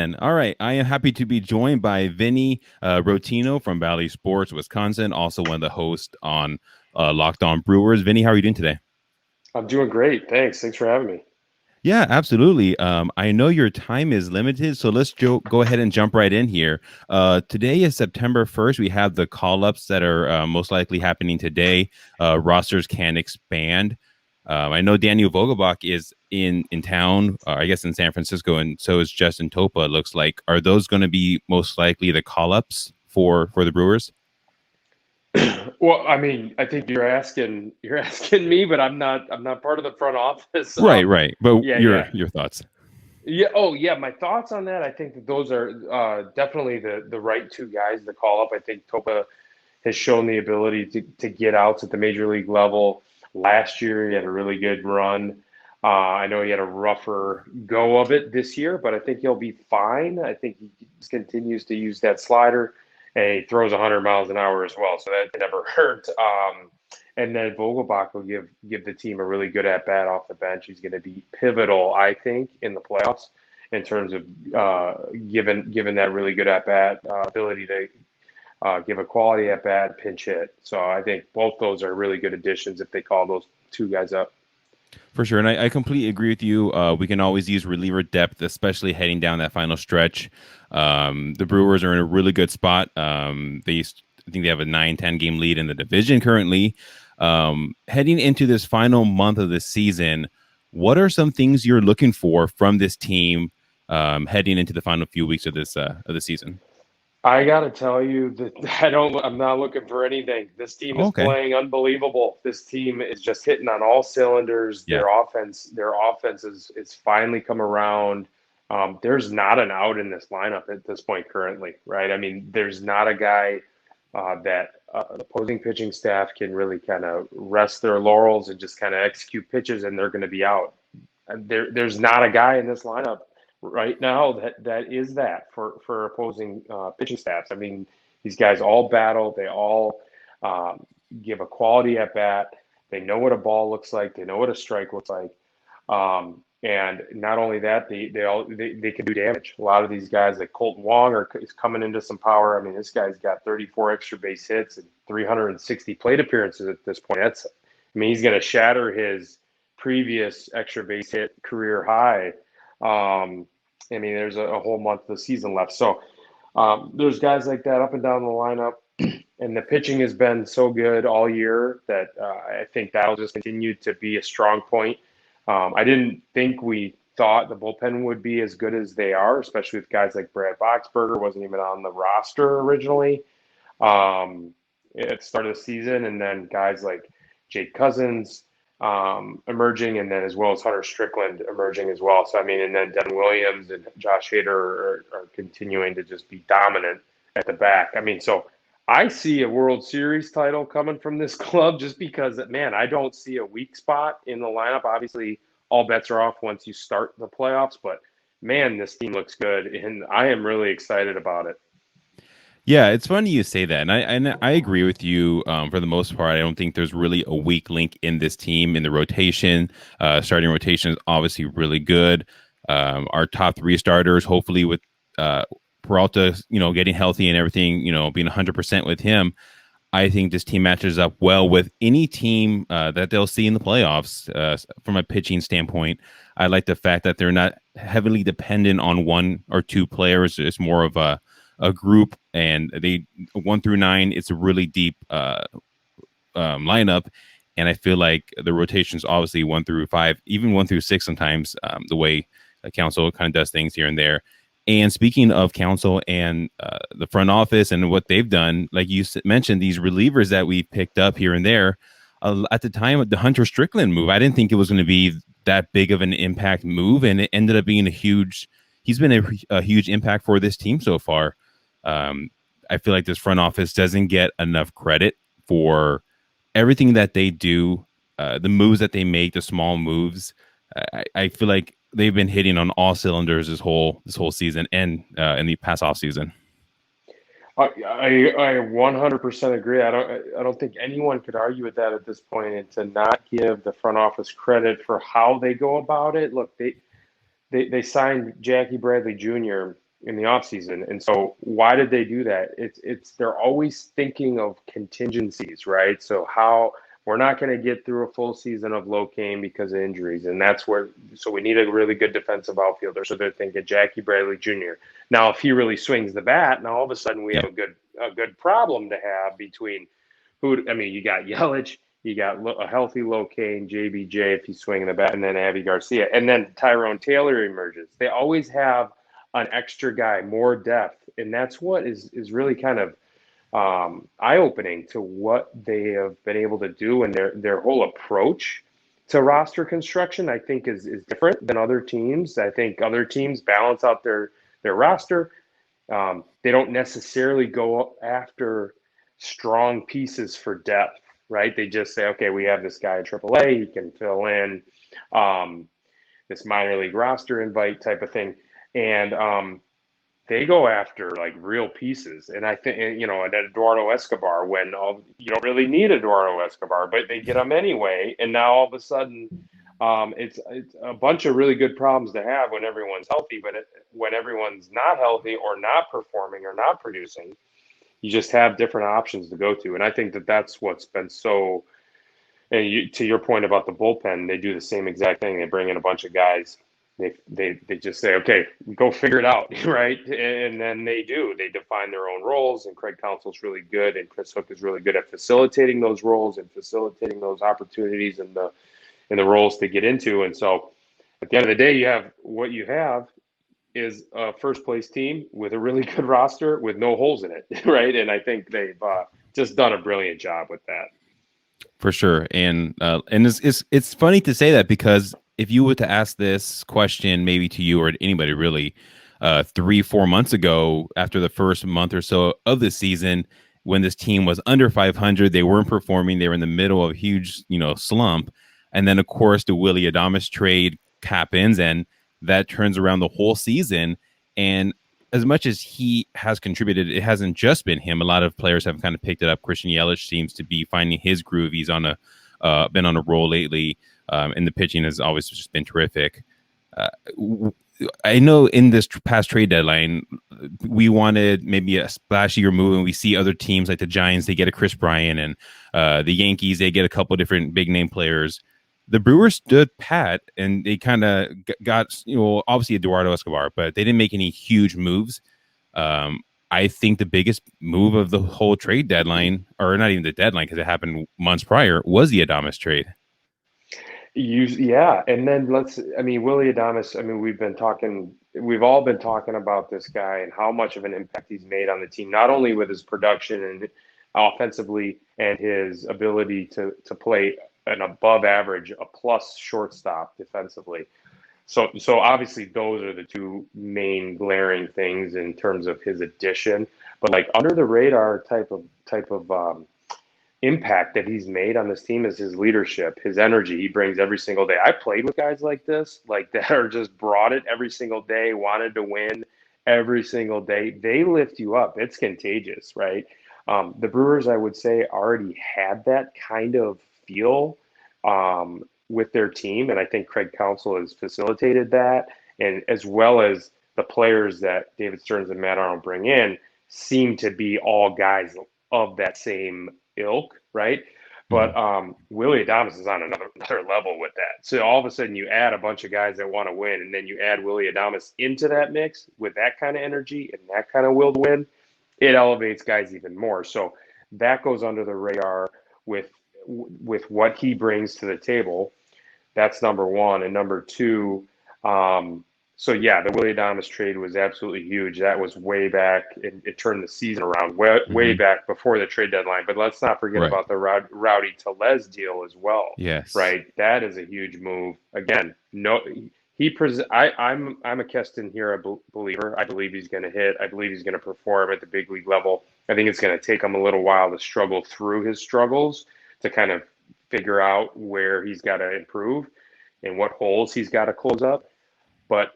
And all right, I am happy to be joined by Vinny Rottino from Valley Sports, Wisconsin, also one of the hosts on Locked On Brewers. Vinny, how are you doing today? I'm doing great. Thanks for having me. Yeah, absolutely. I know your time is limited, so let's go ahead and jump right in here. Today is September 1st. We have the call ups that are most likely happening today. Rosters can expand. I know Daniel Vogelbach is in town, I guess in San Francisco, and so is Justin Topa. It looks like. Are those going to be most likely the call ups for the Brewers? Well, I mean, I think you're asking me, but I'm not part of the front office. Right, right. But Yeah, your yeah. your thoughts? Yeah. Oh, yeah. My thoughts on that. I think that those are definitely the right two guys to call up. I think Topa has shown the ability to get outs at the major league level. Last year, he had a really good run. I know he had a rougher go of it this year, but I think he'll be fine. I think he just continues to use that slider, and he throws 100 miles an hour as well, so that never hurt. And then Vogelbach will give the team a really good at bat off the bench. He's going to be pivotal, I think, in the playoffs in terms of given that really good at bat ability to give a quality at bat, pinch hit. So I think both those are really good additions if they call those two guys up. For sure, and I completely agree with you. We can always use reliever depth, especially heading down that final stretch. The Brewers are in a really good spot. I think they have a 9-10 game lead in the division currently. Heading into this final month of the season, what are some things you're looking for from this team heading into the final few weeks of the season? I got to tell you that I'm not looking for anything. This team is Okay, playing unbelievable. This team is just hitting on all cylinders. yeah, Their offense is finally come around. There's not an out in this lineup at this point currently, right? I mean, there's not a guy that the opposing pitching staff can really kind of rest their laurels and just kind of execute pitches, and they're going to be out. And there's not a guy in this lineup right now that is that for opposing pitching staffs. I mean, these guys all battle. They all um, give a quality at bat. They know what a ball looks like. They know what a strike looks like. And not only that, they can do damage. A lot of these guys, like Colton Wong, is coming into some power. I mean, this guy's got 34 extra base hits and 360 plate appearances at this point. I mean, he's going to shatter his previous extra base hit career high. I mean, there's a whole month of the season left, so there's guys like that up and down the lineup. And the pitching has been so good all year that I think that'll just continue to be a strong point. I didn't think we thought the bullpen would be as good as they are, especially with guys like Brad Boxberger wasn't even on the roster originally um, at the start of the season, and then guys like Jake Cousins emerging, and then as well as Hunter Strickland emerging as well. So I mean, and then Devin Williams and Josh Hader are continuing to just be dominant at the back. I mean, so I see a World Series title coming from this club just because, man, I don't see a weak spot in the lineup. Obviously, all bets are off once you start the playoffs, but man, this team looks good, and I am really excited about it. yeah, it's funny you say that, and I agree with you for the most part. I don't think there's really a weak link in this team in the rotation. Starting rotation is obviously really good. Our top three starters, hopefully with Peralta, getting healthy and everything, being 100% with him. I think this team matches up well with any team that they'll see in the playoffs. From a pitching standpoint, I like the fact that they're not heavily dependent on one or two players. It's more of a group, and they 1 through 9. It's a really deep lineup, and I feel like the rotations obviously 1 through 5, even 1 through 6 sometimes. The way Council kind of does things here and there. And speaking of Council and the front office and what they've done, like you mentioned, these relievers that we picked up here and there. At the time of the Hunter Strickland move, I didn't think it was going to be that big of an impact move, and it ended up being a huge. He's been a huge impact for this team so far. Um, I feel like this front office doesn't get enough credit for everything that they do, the moves that they make, the small moves. I feel like they've been hitting on all cylinders this whole season and in the past off season. I 100% agree. I don't think anyone could argue with that at this point, and to not give the front office credit for how they go about it. Look, they signed Jackie Bradley Jr. in the offseason. And so why did they do that? It's they're always thinking of contingencies, right? So how we're not going to get through a full season of Locaine because of injuries, and that's where so we need a really good defensive outfielder. So they're thinking Jackie Bradley Jr. Now, if he really swings the bat, now all of a sudden we Yeah. have a good problem to have between who. I mean, you got Yelich, you got a healthy Locaine, JBJ if he's swinging the bat, and then Avi Garcia, and then Tyrone Taylor emerges. They always have an extra guy, more depth, and that's what is really kind of eye-opening to what they have been able to do, and their whole approach to roster construction, I think, is different than other teams. I think other teams balance out their roster. They don't necessarily go after strong pieces for depth, right? They just say, okay, we have this guy at AAA, he can fill in this minor league roster invite type of thing, and they go after like real pieces. And I think, and Eduardo Escobar, when you don't really need Eduardo Escobar, but they get him anyway. And now all of a sudden, it's a bunch of really good problems to have when everyone's healthy, but when everyone's not healthy or not performing or not producing, you just have different options to go to. And I think that's what's been so, and to your point about the bullpen, they do the same exact thing. They bring in a bunch of guys. They just say, okay, go figure it out, right? And then they do. They define their own roles, and Craig Counsell's really good, and Chris Hook is really good at facilitating those roles and facilitating those opportunities and the roles to get into. And so at the end of the day, you have is a first place team with a really good roster with no holes in it, right? And I think they've just done a brilliant job with that. For sure. And it's funny to say that, because if you were to ask this question maybe to you or anybody really 3-4 months ago, after the first month or so of the season, when this team was under 500, they weren't performing, they were in the middle of a huge slump, and then of course the Willie Adams trade happens, and that turns around the whole season. And as much as he has contributed, it hasn't just been him. A lot of players have kind of picked it up. Christian Yelich seems to be finding his groove. He's on been on a roll lately, and the pitching has always just been terrific. I know in this past trade deadline, we wanted maybe a splashier move, and we see other teams like the Giants, they get a Chris Bryant, and the Yankees, they get a couple different big name players. The Brewers stood pat, and they kind of got, obviously Eduardo Escobar, but they didn't make any huge moves. I think the biggest move of the whole trade deadline, or not even the deadline, because it happened months prior, was the Adames trade. And then Willie Adams, we've all been talking about this guy and how much of an impact he's made on the team, not only with his production and offensively and his ability to play an above average, a plus shortstop defensively. So obviously those are the two main glaring things in terms of his addition, but like under the radar type of impact that he's made on this team is his leadership, his energy he brings every single day. I played with guys like this, like that are just brought it every single day, wanted to win every single day. They lift you up. It's contagious, right? The Brewers, I would say, already had that kind of feel with their team, and I think Craig Counsell has facilitated that, and as well as the players that David Stearns and Matt Arnold bring in seem to be all guys of that same ilk, right? But Willie Adams is on another level with that. So all of a sudden you add a bunch of guys that want to win, and then you add Willie Adams into that mix with that kind of energy and that kind of will to win, it elevates guys even more. So that goes under the radar with what he brings to the table. That's number one. And number two, the Willie Adams trade was absolutely huge. That was way back. It turned the season around way back before the trade deadline. But let's not forget about the Rowdy Tellez deal as well. Yes. Right. That is a huge move. Again, I'm a Keston Hiura believer. I believe he's going to hit. I believe he's going to perform at the big league level. I think it's going to take him a little while to struggle through his struggles to kind of figure out where he's got to improve and what holes he's got to close up. But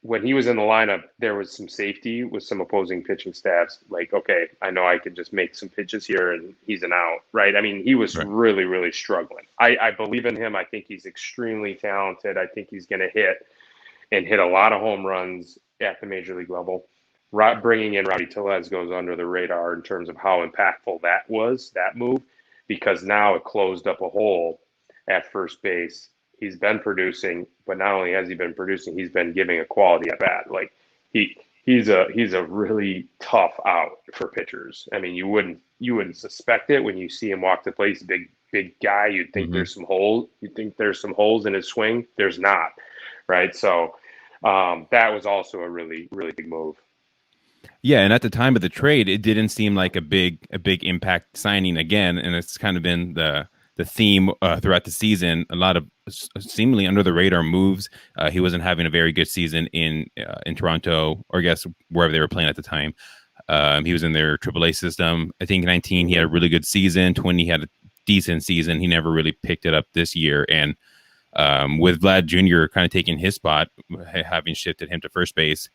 when he was in the lineup, there was some safety with some opposing pitching staffs. Like, okay, I know I can just make some pitches here and he's an out, right? I mean, he was really, really struggling. I believe in him. I think he's extremely talented. I think he's going to hit a lot of home runs at the major league level. Bringing in Rowdy Tellez goes under the radar in terms of how impactful that move, because now it closed up a hole at first base. He's been producing, but not only has he been producing, he's been giving a quality at bat. Like he's a really tough out for pitchers. I mean, you wouldn't suspect it when you see him walk the place. Big guy. You'd think there's some holes. You'd think there's some holes in his swing. There's not, right? So that was also a really big move. Yeah, and at the time of the trade, it didn't seem like a big impact signing again, and it's kind of been the theme throughout the season. A lot of seemingly under the radar moves. He wasn't having a very good season in Toronto, or I guess wherever they were playing at the time. He was in their AAA system. I think 19 he had a really good season. 20 he had a decent season. He never really picked it up this year, and with Vlad Jr. kind of taking his spot, having shifted him to first base.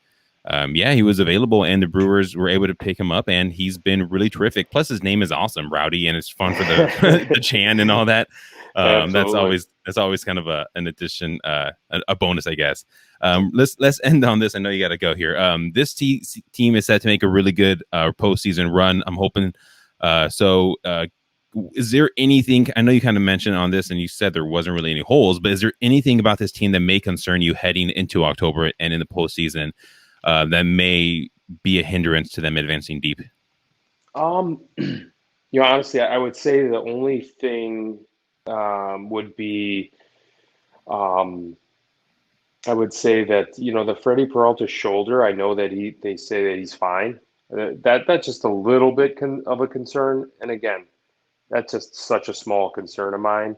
He was available, and the Brewers were able to pick him up, and he's been really terrific. Plus, his name is awesome, Rowdy, and it's fun for the the chant and all that. That's always kind of an addition, a bonus, I guess. Let's end on this. I know you got to go here. This team is set to make a really good postseason run. I'm hoping. Is there anything? I know you kind of mentioned on this, and you said there wasn't really any holes, but is there anything about this team that may concern you heading into October and in the postseason? That may be a hindrance to them advancing deep? Honestly, I would say the only thing would be, I would say that, the Freddie Peralta shoulder, I know that they say that he's fine. That's just a little bit of a concern. And again, that's just such a small concern of mine.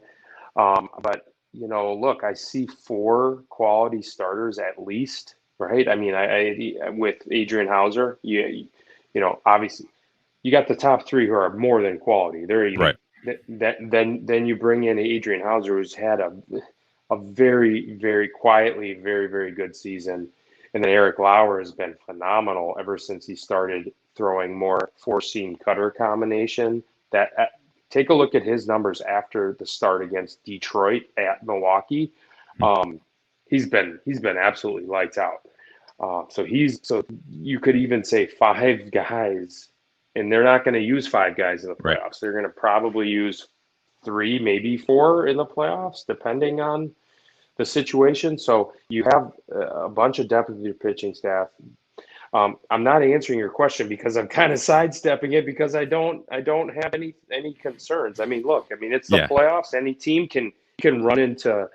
But, look, I see 4 quality starters at least. Right. I mean, I with Adrian Hauser, obviously you got the top 3 who are more than quality. They're right. Then you bring in Adrian Hauser, who's had a very, very quietly, very, very good season. And then Eric Lauer has been phenomenal ever since he started throwing more 4-seam cutter combination. Take a look at his numbers after the start against Detroit at Milwaukee. He's been absolutely lights out. So you could even say 5 guys, and they're not going to use 5 guys in the playoffs. Right. They're going to probably use 3, maybe 4 in the playoffs, depending on the situation. So you have a bunch of depth with your pitching staff. I'm not answering your question because I'm kind of sidestepping it because I don't have any concerns. I mean, look, it's the playoffs. Any team can run into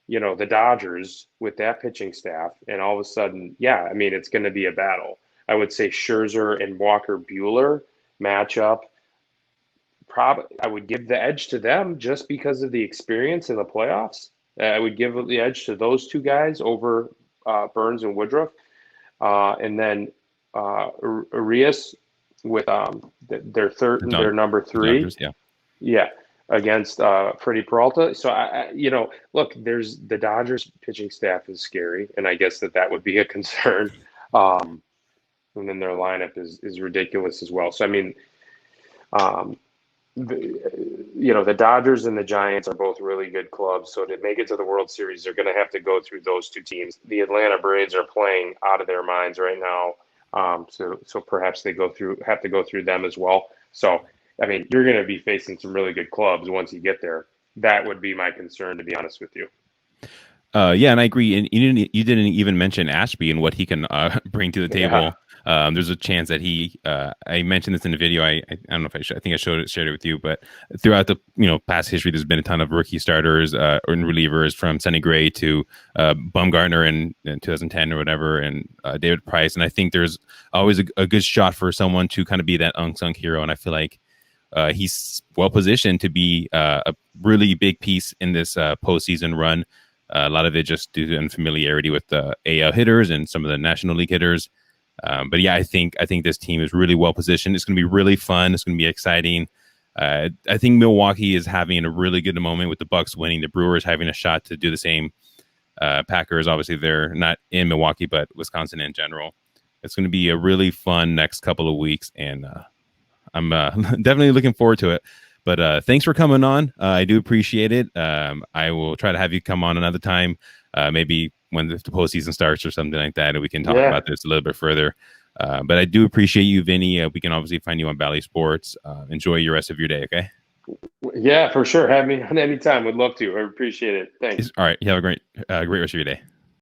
the Dodgers with that pitching staff, and all of a sudden, it's going to be a battle. I would say Scherzer and Walker Buehler match up. I would give the edge to them just because of the experience in the playoffs. I would give the edge to those 2 guys over Burns and Woodruff. And then Arias with their number 3. Dodgers, yeah. Against Freddie Peralta. So, look, there's the Dodgers pitching staff is scary, and I guess that would be a concern. And then their lineup is ridiculous as well. So, the Dodgers and the Giants are both really good clubs. So to make it to the World Series, they're going to have to go through those 2 teams. The Atlanta Braves are playing out of their minds right now. So perhaps they have to go through them as well. So, you're going to be facing some really good clubs once you get there. That would be my concern, to be honest with you. And I agree. And you didn't even mention Ashby and what he can bring to the table. There's a chance that I mentioned this in the video. I don't know if I think I shared it with you, but throughout the past history, there's been a ton of rookie starters and relievers from Sonny Gray to Bumgarner in 2010 or whatever, and David Price. And I think there's always a good shot for someone to kind of be that unsung hero. And I feel like he's well positioned to be a really big piece in this postseason run. A lot of it just due to unfamiliarity with the AL hitters and some of the National League hitters. I think this team is really well positioned. It's going to be really fun. It's going to be exciting. I think Milwaukee is having a really good moment with the Bucks winning. The Brewers having a shot to do the same. Packers, obviously, they're not in Milwaukee, but Wisconsin in general. It's going to be a really fun next couple of weeks, and I'm definitely looking forward to it. But thanks for coming on. I do appreciate it. I will try to have you come on another time, maybe when the postseason starts or something like that, and we can talk Yeah. about this a little bit further. But I do appreciate you, Vinny. We can obviously find you on Valley Sports. Enjoy your rest of your day, okay? Yeah, for sure. Have me on anytime. Would love to. I appreciate it. Thanks. All right. You have a great rest of your day.